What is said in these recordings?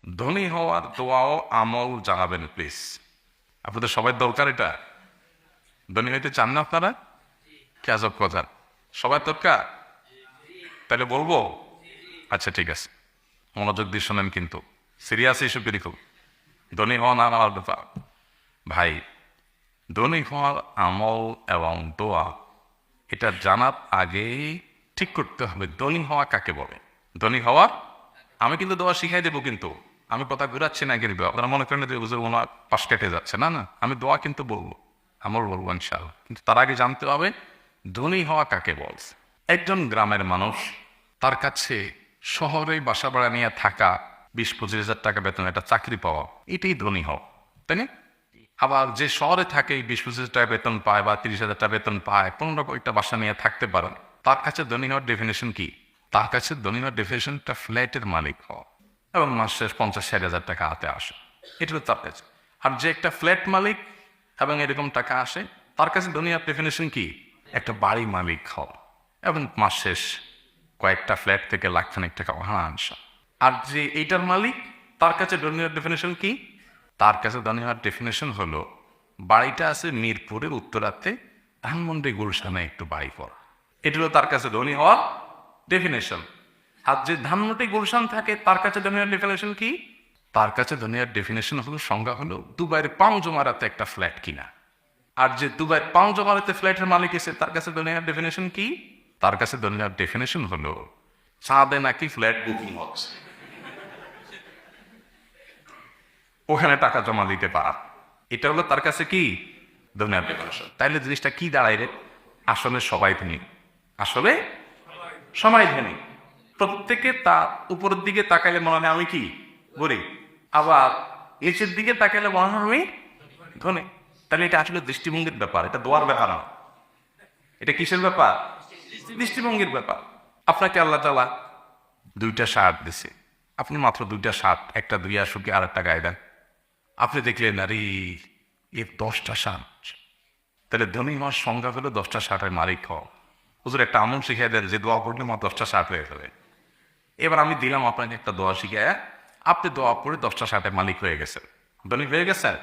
ধনী হওয়ার দোয়াও আমল জানাবেন প্লিজ। আপনাদের সবাই দরকার এটা। ধনী হইতে চান না আপনারা? কি আজব কথা, সবাই দরকার? তাহলে বলবো? আচ্ছা ঠিক আছে, মনোযোগ দিয়ে শোনেন, কিন্তু সিরিয়াস ইস্যু কিন্তু। ধনী হওয়া না হওয়ার ব্যাপার ভাই, ধনী হওয়ার আমল এবং দোয়া এটা জানার আগেই ঠিক করতে হবে ধনী হওয়া কাকে বলে। ধনী হওয়া, আমি কিন্তু দোয়া শিখাই দেবো, কিন্তু আমি কথা ঘুরাচ্ছি না গেলে আপনারা মনে করেন যে বুঝে মনে পাশ কেটে যাচ্ছে, না না, আমি দোয়া কিন্তু বলবো, আমল বলবো ইনশাআল্লাহ। কিন্তু তার আগে জানতে হবে ধনী হওয়া কাকে বলছে। একজন গ্রামের মানুষ, তার কাছে শহরে বাসা ভাড়া নিয়ে থাকা, 20-25 হাজার টাকা বেতন একটা চাকরি পাওয়া, এটাই ধনী হওয়া, তাই না? আবার যে শহরে থাকে 20-25 হাজার টাকা বেতন পায় বা 30 হাজার টাকা বেতন পায়, 15 কয়েকটা বাসা নিয়ে থাকতে পারেন, তার কাছে ধনী হওয়ার ডেফিনেশন কি? তার কাছে ধনী হওয়ার ডেফিনেশনটা ফ্ল্যাটের মালিক হওয়া এবং মাসে 50-60 হাজার টাকা হাতে আসে, এটা হলো তার কাছে। আর যে একটা ফ্ল্যাট মালিক এবং এরকম টাকা আসে, তার কাছে ধনী হওয়ার ডেফিনেশন কি? একটা বাড়ি মালিক হওয়া এবং মাস শেষ কয়েকটা ফ্ল্যাট থেকে লাখখানিক টাকা ভাড়া আসা। আর যে এইটার মালিক, তার কাছে ধনী হওয়ার ডেফিনেশন কি? তার কাছে ধনী হওয়ার ডেফিনেশন হলো বাড়িটা আছে মিরপুরের উত্তরাতে, ধানমন্ডি গুলশানে একটু বাড়ি করা, এটা হলো তার কাছে ধনী হওয়ার ডেফিনেশন। আর যে ধানমন্ডি গুলশান থাকে, তার কাছে ধনী হওয়ার ডেফিনেশন কি? তার কাছে ধনী হওয়ার ডেফিনেশন হলো, সংজ্ঞা হলো দুবাইয়ের পাঁচজমারাতে একটা ফ্ল্যাট কিনা। আর যে দুবাইয়ের পাঁচজমারাতে ফ্ল্যাটের মালিক এসে, তার কাছে ধনী হওয়ার ডেফিনেশন কি? তার কাছে ধনী হওয়ার ডেফিনেশন হলো চাঁদে নাকি ফ্ল্যাট বুকিং হচ্ছে, ওখানে টাকা জমা দিতে পারা, এটা হলো তার কাছে কি? দুনিয়ার ডেফিনেশন। তাইলে জিনিসটা কি দাঁড়ায় রে? আসলে সবাই ধনী, আসলে সবাই ধনী। প্রত্যেকে তার উপরের দিকে তাকাইলে মনে হয় আমি কি গরিব, আবার নিচের দিকে তাকাইলে মনে হয় আমি ধনী। তাহলে এটা আসলে দৃষ্টিভঙ্গির ব্যাপার, এটা দোয়ার ব্যাপার না। এটা কিসের ব্যাপার? দৃষ্টিভঙ্গির ব্যাপার। আপনাকে আল্লাহ তাআলা 2টা শার্ট দিছে, আপনি মাত্র 2টা শার্ট, একটা দুইয়া শুকিয়ে আর একটা গায়ে দেন, আপনি দেখলেন আরে এ 10টা শার্ট। তাহলে ধনী হওয়ার সংজ্ঞা হলো 10টা শার্টের মালিক হওয়া। হুজুর একটা আমল শিখিয়ে দেন যে দোয়া করলে মাত্র 10টা শার্ট হয়ে যাবে। এবার আমি দিলাম আপনাকে একটা দোয়া শিখিয়ে, আপনি দোয়া পড়ে 10টা শার্টের মালিক হয়ে গেছেন, ধনী হয়ে গেছেন।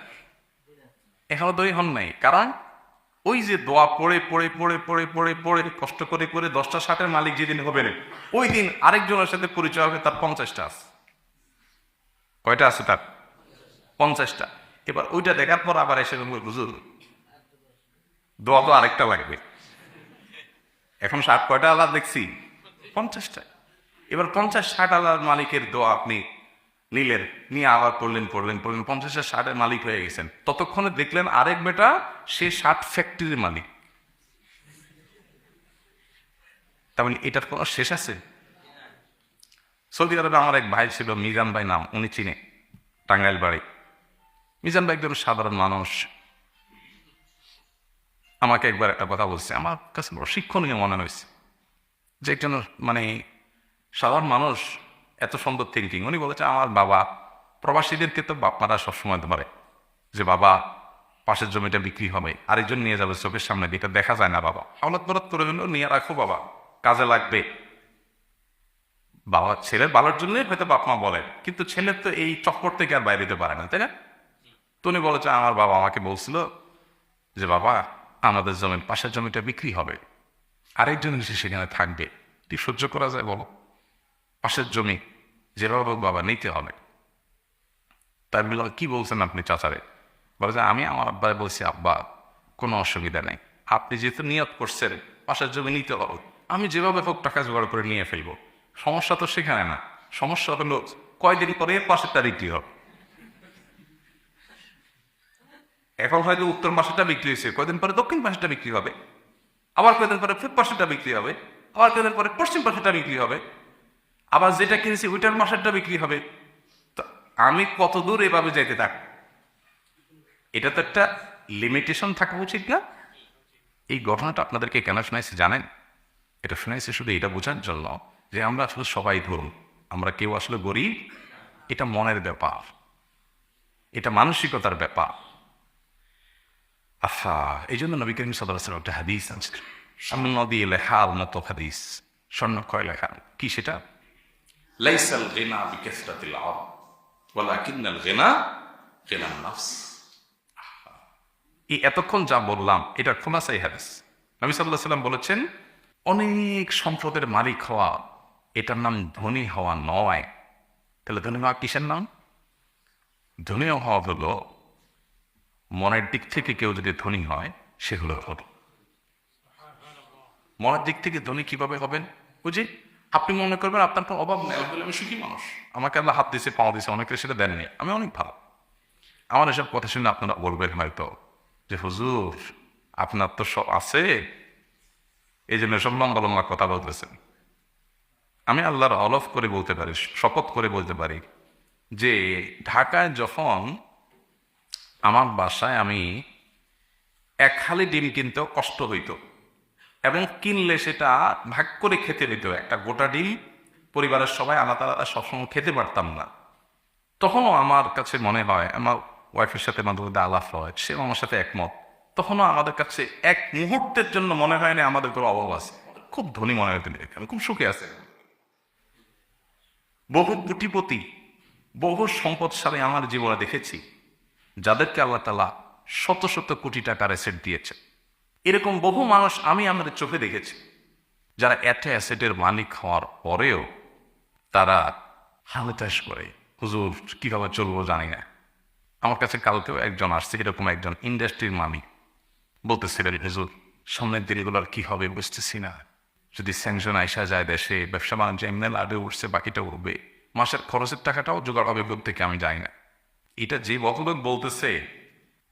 এখনো ধনী হন নাই, কারণ ওই যে দোয়া পড়ে পড়ে পড়ে পড়ে পড়ে পড়ে কষ্ট করে করে 10টা শার্টের মালিক যেদিন হবেন, ওই দিন আরেকজনের সাথে পরিচয় হবে, তার 50টা আছে। কয়টা আছে তার? 50টা। এবার ওইটা দেখার পর আবার এসে বুঝুন দোয়া তো আরেকটা লাগবে। এখন শার্ট কয়টা আলাদা দেখছি? 50টা। এবার 50-60 আলাদা মালিকের দোয়া আপনি নিলেন, নিয়ে আবার পড়লেন পড়লেন পড়লেন, 50টা শার্টের মালিক হয়ে গেছেন। ততক্ষণে দেখলেন আরেক বেটা সে শার্ট ফ্যাক্টরির মালিক। তার মানে এটার কোনো শেষ আছে? সৌদি আরবে আমার এক ভাই ছিল, মিজান ভাই নাম, উনি চিনে, টাঙ্গাইল বাড়ি। মিজান ভাই একজন সাধারণ মানুষ। আমাকে একবার একটা কথা বলছে, আমার কাছে বড় শিক্ষণীয় মনে হয়েছে, যে একজন মানে সাধারণ মানুষ এত সুন্দর থিঙ্কিং। উনি বলেছে আমার বাবা, প্রবাসীদেরকে তো বাপ মারা সবসময় ধরে যে বাবা পাশের জমিটা বিক্রি হবে, আরেকজন নিয়ে যাবে চোখের সামনে, যেটা দেখা যায় না, বাবা হাওলাত বরাত করে হলেও নিয়ে রাখো, বাবা কাজে লাগবে। বাবা ছেলের ভালোর জন্যই হয়তো বাপ মা বলেন, কিন্তু ছেলের তো এই চক্কর থেকে আর বাইরে যেতে পারে না, তাই না? তো উনি বলেছে আমার বাবা আমাকে বলছিল যে বাবা আমাদের জমির পাশের জমিটা বিক্রি হবে, আরেকজন এসে সেখানে থাকবে, কি সহ্য করা যায় বলো? পাশের জমি যেভাবে হোক বাবা নিতে হবে। তাই বলল কি বলছেন আপনি চাচারে? বলে যে আমি আমার আব্বাই বলছি আব্বা কোনো অসুবিধা নেই, আপনি যেহেতু নিয়ত করছেন পাশের জমি নিতে হবে, আমি যেভাবে হোক টাকা জোগাড় করে নিয়ে ফেলবো। সমস্যা তো সেখানে না, সমস্যা হলো কয়দিন পরে পাশেরটা বিক্রি হবে। এখন হয়তো উত্তর পাশেরটা বিক্রি হয়েছে, কয়দিন পরে দক্ষিণ পাশেরটা বিক্রি হবে, আবার কয়দিন পরে পূর্ব পাশেরটা বিক্রি হবে, আবার কয়দিন পরে পশ্চিম পাশেরটা বিক্রি হবে, আবার যেটা কিনেছি ওইটার মাসেরটা বিক্রি হবে। তো আমি কত দূর এভাবে যেতে থাক? এটা তো একটা লিমিটেশন থাকা উচিত না? এই ঘটনাটা আপনাদেরকে কেন শোনাইছে জানেন? এটা শোনাইছে শুধু এটা বোঝার জন্য যে আমরা আসলে সবাই ধরুন, আমরা কেউ আসলে গরিব, এটা মনের ব্যাপার, এটা মানসিকতার ব্যাপার। আচ্ছা, এই জন্য নবী করিম সাল্লাল্লাহু আলাইহি ওয়াসাল্লাম একটা হাদিস আছে, স্বর্ণ দিয়ে লেখা মতো হাদিস, স্বর্ণ কয় লেখা কি সেটা? লাইসাল গিনা বিকাসরাতিল আরব, ওয়ালাকিন্নাল গিনা গিনান নাফস। এই এতক্ষণ যা বললাম এটা খুলাসাই হাদিস। নবী সাল্লাল্লাহু আলাইহি সাল্লাম বলেছেন, অনেক সম্পদের মালিক হওয়া এটার নাম ধনী হওয়া নয়। তাহলে ধনী হওয়া কিসের নাম? ধনী হওয়া হলো মনের দিক থেকে কেউ যদি ধনী হয় সে হলো ধনী। মনের দিক থেকে ধনী কিভাবে হবেন? বুঝি আপনি মনে করবেন আপনার কোনো অভাব নেই, আমি সুখী মানুষ, আমাকে আল্লাহ হাত দিয়েছে পাও দিয়েছে, অনেকে সেটা দেননি, আমি অনেক ভালো। আমার এসব কথা শুনে আপনারা বলবেন হয়তো যে হুজুর আপনার তো সব আছে, এই জন্য সব লম্বা লম্বা কথা বলতেছেন। আমি আল্লাহর অলফ করে বলতে পারি, শপথ করে বলতে পারি যে ঢাকায় যখন আমার বাসায় আমি এক হালি ডিম কিনতেও কষ্ট হইতো, এবং কিনলে সেটা ভাগ করে খেতে দিত। একটা গোটা ডিম পরিবারের সবাই আলাদা আলাদা সবসময় খেতে পারতাম না। তখনও আমার কাছে মনে হয়, আমার ওয়াইফের সাথে মাঝে মধ্যে আলাপ হয়, সে আমার সাথে একমত, তখনও আমাদের কাছে এক মুহূর্তের জন্য মনে হয় না আমাদের কোনো অভাব আছে। খুব ধনী মনে হয়, আমি খুব সুখে আছে। বহু কোটিপতি, বহু সম্পদশালী আমার জীবনে দেখেছি যাদেরকে আল্লাহ তাআলা শত শত কোটি টাকার অ্যাসেট দিয়েছে। এরকম বহু মানুষ আমি আমাদের চোখে দেখেছি যারা এত অ্যাসেটের মালিক হওয়ার পরেও তারা হালতাস করে, হুজুর কিভাবে চলবো জানি না। আমার কাছে কালকেও একজন আসছে, এরকম একজন ইন্ডাস্ট্রির মালিক, বলতেছিলেন হুজুর সামনের দিনগুলোর কি হবে বুঝতেছি না, যদি স্যাংশন আইসা যায় দেশে, ব্যবসা বাণিজ্য এমনি লাডে উঠছে, বাকিটা উঠবে, মাসের খরচের টাকাটাও জোগাড় হবে থেকে আমি যাই না। এটা যে ভদ্রলোক বলতেছে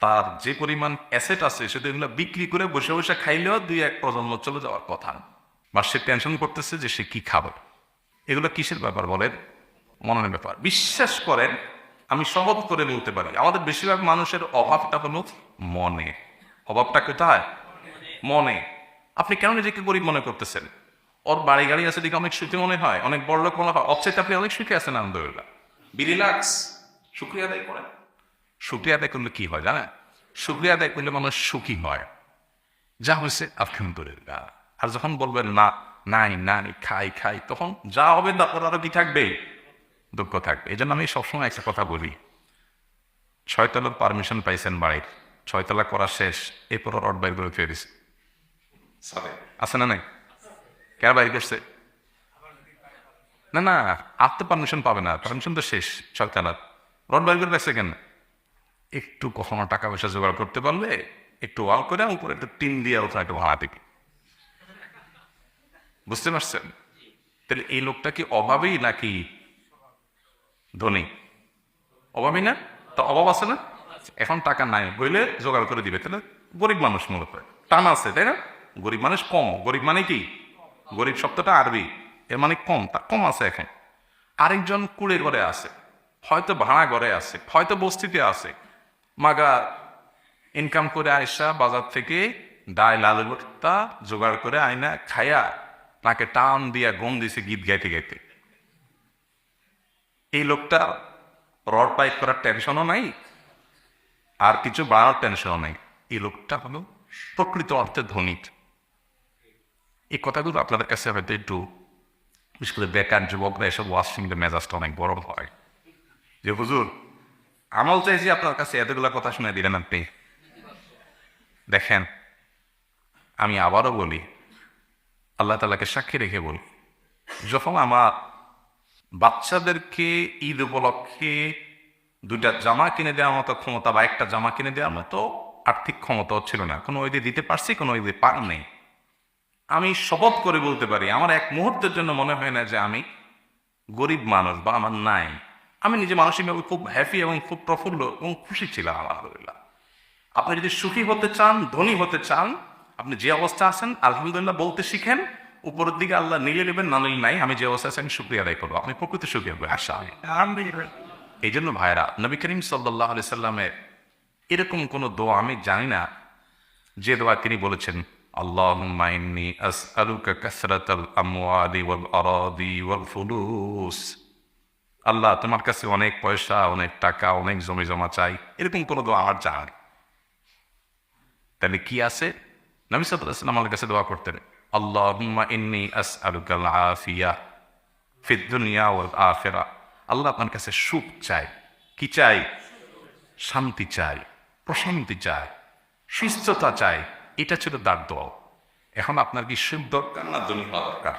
তার যে পরিমাণ অ্যাসেট আছে সেটা এগুলো বিক্রি করে বসে বসে খাইলেও 2-1 প্রজন্ম চলে যাওয়ার কথা। বা সে টেনশন করতেছে যে সে কি খাবে। এগুলো কিসের ব্যাপার বলেন? মনের ব্যাপার। বিশ্বাস করেন, আমি শপথ করে বলতে পারি আমাদের বেশিরভাগ মানুষের অভাবটা হলো মনে। অভাবটা কোথায়? মনে। আপনি কেন নিজেকে গরিব মনে করতেছেন? ওর বাড়ি গাড়ি আছে দিকে অনেক সুখী মনে হয়, অনেক বড় লোক মনে হয়, অবচেয়ে আপনি অনেক সুখী আছেন, আলহামদুলিল্লাহ, রিল্যাক্স, শুকরিয়া আদায় করেন। শুকরিয়া আদায় করলে কি হয় জানেন? শুকরিয়া আদায় করলে মানুষ সুখী হয়, যা হয়েছে আলহামদুলিল্লাহ। আর যখন বলবেন না, নাই নাই খাই খাই, তখন যা হবে তারপর আরো কি থাকবে? দুঃখ থাকবে। এই জন্য আমি সবসময় একটা কথা বলি, 6 তলার পারমিশন পাইছেন বাড়ির, 6 তলা করা শেষ, এরপর রড বাইর করে ফিরে দিছে, আছে না নাই? কেন বাইর করছে? না না, আর তো পারমিশন পাবে না, পারমিশন তো শেষ 6 তলার, রড বাইর করে রাখছে কেন? একটু কখনো টাকা পয়সা জোগাড় করতে পারলে একটু ওয়াল করে উপরে একটু টিন দিয়ে ওঠা একটু ভাড়া দিবি। বুঝতে পারছেন? তাহলে এই লোকটা কি অভাবী নাকি ধনী? অভাবী না তো? অভাব আছে না? এখন টাকা নাই বইলে জোগাড় করে দিবে, তাহলে গরিব মানুষ মূলত টান আছে, তাই না? গরিব মানুষ কম। গরিব মানে কি? গরিব শব্দটা আরবি, এর মানে কম, তা কম আছে এখন। আরেকজন কুড়ে ঘরে আছে, হয়তো ভাড়া ঘরে আছে, হয়তো বস্তিতে আছে, মাগা ইনকাম করে আয়সা বাজার থেকে ডাল আলু ভর্তা জোগাড় করে আয়না খায়া তাকে টান দিয়া গম দিছে গীত গাইতে গাইতে। এই লোকটা রড পাইপ করার টেনশনও নাই, আর কিছু বাড়ানোর টেনশনও নাই। এই লোকটা হলো প্রকৃত অর্থে ধনী। এই কথাগুলো আপনাদের কাছে হয়তো একটু, বিশেষ করে বেকার যুবকরা এসব ওয়াজ শুনলে মেজাজটা অনেক বড় হয়, যে হুজুর আমল চাইছি আপনার কাছে, এতগুলো কথা শুনে দিলেন আপনি। দেখেন, আমি আবারও বলি, আল্লাহ তাআলাকে সাক্ষী রেখে বলি, যখন আমার বাচ্চাদেরকে ঈদ উপলক্ষে 2টা জামা কিনে দেওয়ার মতো ক্ষমতা বা একটা জামা কিনে দেওয়ার মতো আর্থিক ক্ষমতাও ছিল না, কোনো ওই দিয়ে দিতে পারছি, কোনো ওই দিয়ে পার নেই, আমি শপথ করে বলতে পারি আমার এক মুহূর্তের জন্য মনে হয় না যে আমি গরিব মানুষ বা আমার নাই। আমি নিজে মানসিকভাবে খুব হ্যাপি এবং খুব প্রফুল্ল এবং খুশি ছিলাম, আলহামদুলিল্লাহ। আপনি যদি সুখী হতে চান, ধনী হতে চান, আপনি যে অবস্থা আছেন আলহামদুলিল্লাহ বলতে শিখেন, উপরের দিকে আল্লাহ নিয়ে নেবেন, না নিলে নাই। আমি যে অবস্থা আছি আমি শুকরিয়া আদায় করবো, আপনি প্রকৃত সুখী হবে আশা। এই জন্য ভাইরা, নবী করিম সাল্লাল্লাহু আলাইহি সাল্লামের এরকম কোনো দোয়া আমি জানি না যে দোয়া তিনি বলেছেন, আল্লাহুম্মা ইন্নী আসআলুকা কাসরাতাল আমওয়ালি ওয়াল আরাদি ওয়াল ফুলুস, আল্লাহ তোমার কাছে অনেক পয়সা, অনেক টাকা, অনেক জমি জমা চাই, এরকম কোনো দোয়া আমার জানা নেই। তাহলে কি আছে? নবী সাল্লাল্লাহু আলাইহি ওয়াসাল্লাম আমার কাছে দোয়া করতেন, আল্লাহুম্মা ইন্নী আসআলুকাল আফিয়া ফিদ দুনিয়া ওয়াল আখিরা, আল্লাহ আপনার কাছে সুখ চাই কি চাই? শান্তি চাই, প্রশান্তি চাই, সুস্থতা চাই। এটা ছিল তার দোয়া। এখন আপনার কি সুখ দরকার না ধনী হওয়া দরকার?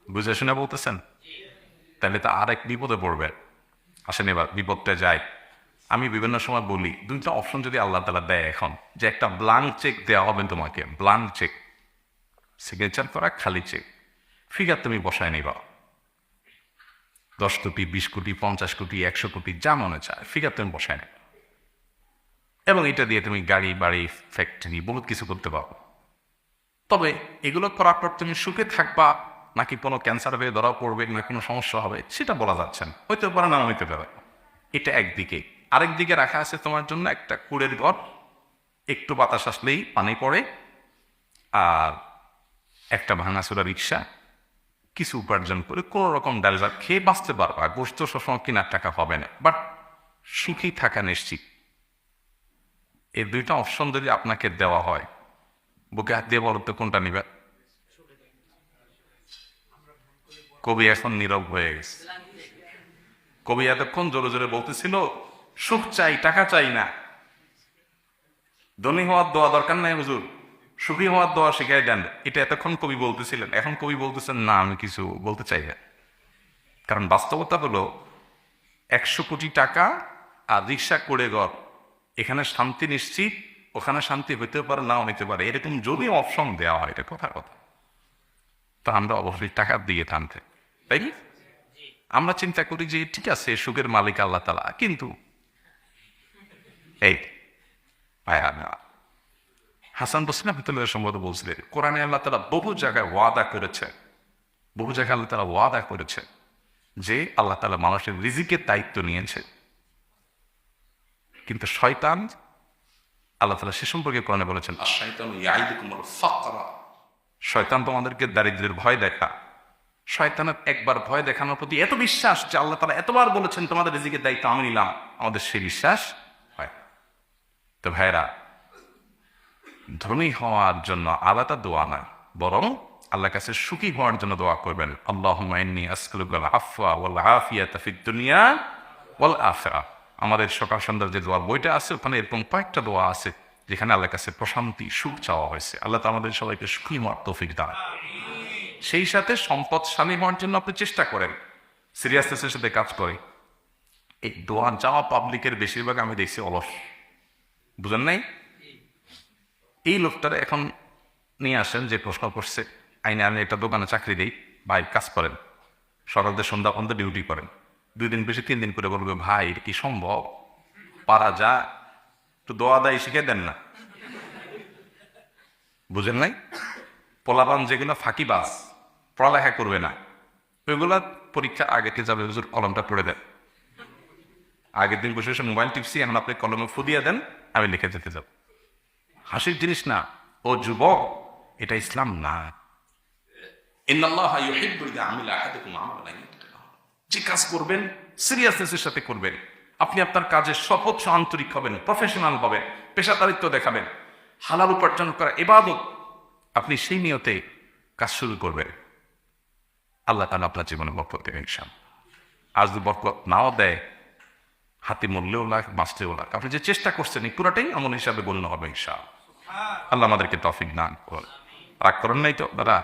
বুঝে শুনে বলতেছেন? তাহলে তো আরেক বিপদে পড়বে। আসেন এবার বিপদটা যায়। আমি বিভিন্ন সময় বলি, দুইটা অপশন যদি আল্লাহ তাআলা দেয় এখন, যে একটা ব্লাঙ্ক চেক দেওয়া হবে তোমাকে, ব্লাঙ্ক চেক, সিগনেচার করা খালি চেক, ফিগার তুমি বসায় নিবা 10 কোটি, 20 কোটি, 50 কোটি, 100 কোটি, যা মনে চায় ফিগার তুমি বসায় নেবে, এবং এটা দিয়ে তুমি গাড়ি, বাড়ি, ফ্যাক্টরি বহুত কিছু করতে পারো। তবে এগুলো করার পর তুমি সুখে থাকবা নাকি কোনো ক্যান্সার হয়ে ধরা পড়বে না কোনো সমস্যা হবে সেটা বলা যাচ্ছে না, হইতে পারে না হইতে পারে। এটা একদিকে। আরেক দিকে রাখা আছে তোমার জন্য একটা কুড়ের ঘর, একটু বাতাস আসলেই পানি পড়ে, আর একটা ভাঙাচোরা রিক্সা, কিছু উপার্জন করে কোনো রকম ডাল ভাত খেয়ে বাঁচতে পারবা। গোস্ত সবসময় কেনার টাকা হবে না, বাট সুখী থাকা নিশ্চিত। এই দুইটা অপশন যদি আপনাকে দেওয়া হয়, বুকে হাত দিয়ে বলো তো কোনটা নিবে? কবি এখন নীরব হয়ে গেছে। কবি এতক্ষণ জোরে জোরে বলতেছিল সুখ চাই, টাকা চাই না, ধনী হওয়ার দোয়া দরকার নাই হুজুর, সুখী হওয়ার দোয়া শিখাই দেন। এটা এতক্ষণ কবি বলতেছিলেন। এখন কবি বলতেছেন না, আমি কিছু বলতে চাই না। কারণ বাস্তবতা হলো 100 কোটি টাকা আর রিক্সা করে ঘর, এখানে শান্তি নিশ্চিত, ওখানে শান্তি হইতে পারে নাও নিতে পারে। এরকম যদি অপশন দেওয়া হয়, এটা কথার কথা, তো আমরা অবশ্যই টাকা দিয়ে টানতে, তাই না? আমরা চিন্তা করি যে ঠিক আছে সুখের মালিক আল্লাহ তাআলা, কিন্তু এই হাসান বসরি রাহমাতুল্লাহ সম্ভবত বলছিলেন, কোরআনে আল্লাহ তাআলা বহু জায়গায় ওয়াদা করেছে, বহু জায়গায় আল্লাহ তাআলা ওয়াদা করেছে যে আল্লাহ তাআলা মানুষের রিজিকের দায়িত্ব নিয়েছে। কিন্তু শয়তান, আল্লাহ তাআলা সে সম্পর্কে কোরআনে বলেছেন, আশ-শাইতানু ইয়াইদুকুমুল ফাকরা, শয়তান তোমাদেরকে দারিদ্র্যের ভয় দেখা। শয়তানের একবার ভয় দেখানোর প্রতি এত বিশ্বাস যে আল্লাহ তাআলা এতবার বলেছেন তোমাদের রিজিকের দায়িত্ব আমি নিলাম, আমাদের সেই বিশ্বাস হয়। তো ভাইরা, ধনী হওয়ার জন্য আলাদা দোয়া নয়, বরং আল্লাহর কাছে সুখী হওয়ার জন্য দোয়া করবেন। আল্লাহুম্মা ইন্নী আসআলুকাল আফওয়া ওয়াল আফিয়াতা ফিদ দুনিয়া ওয়াল আখিরাহ। আমাদের সকাল সন্ধ্যার যে দোয়া বইটা আছে, ওখানে এরকম কয়েকটা দোয়া আছে যেখানে আল্লাহর কাছে প্রশান্তি, সুখ চাওয়া হয়েছে। আল্লাহ তাআলা আমাদের সবাইকে সুখী হওয়ার তৌফিক দান। সেই সাথে সম্পদশালী হওয়ার জন্য আপনি চেষ্টা করেন, সিরিয়াসনেসের সাথে কাজ করে। এই দোয়া চাওয়া পাবলিকের বেশিরভাগ আমি দেখছি অলস, বুঝেন নাই? এই লোকটারা এখন নিয়ে আসেন যে প্রশ্ন করছে, আইনে আমি একটা দোকানে চাকরি দিই, ভাই কাজ করেন, সকালদের সন্ধ্যা পর্যন্ত ডিউটি করেন, 2 দিন বেশি 3 দিন করে বলবে ভাই এটা কি সম্ভব, পারা যা, একটু দোয়া দায়ী শিখে দেন না। বুঝেন নাই? পোলাপান যেগুলো ফাঁকিবাজ, পড়ালেখা করবে না, ওইগুলা পরীক্ষা আগেকে যাবে, হুজুর কলমটা পড়ে দেন। আগের দিন বসে বসে মোবাইল টিপসি, এখন আপনি কলমে ফু দিয়ে দেন, আমি লিখে যেতে যাব। হাসির জিনিস না ও যুবক, এটা ইসলাম না। ইন্নাল্লাহা ইউহিব্বু ইযা আমিলা আহাদুকুম আমালান ইয়াতকাল্লাম, যে কাজ করবেন সিরিয়াসনেসের সাথে করবেন। আপনি আপনার কাজে সর্বোচ্চ আন্তরিক হবেন, প্রফেশনাল হবেন, পেশাদারিত্ব দেখাবেন, হালাল উপার্জন করা ইবাদত, আপনি সেই নিয়তে কাজ শুরু করবেন। আল্লাহ তাআলা আপনার জীবনে বরকত দেবেন ইনশাআল্লাহ। আজ যদি বরকত নাও দেয়, হাতে মরলেও লাখ, বাঁচলেও লাখ, আপনি যে চেষ্টা করছেন এই পুরাটাই আমল হিসাবে গণ্য হবে ইনশাআল্লাহ। আল্লাহ আমাদেরকে তৌফিক দান করুন। রাগ করেন নাই তো দাদা?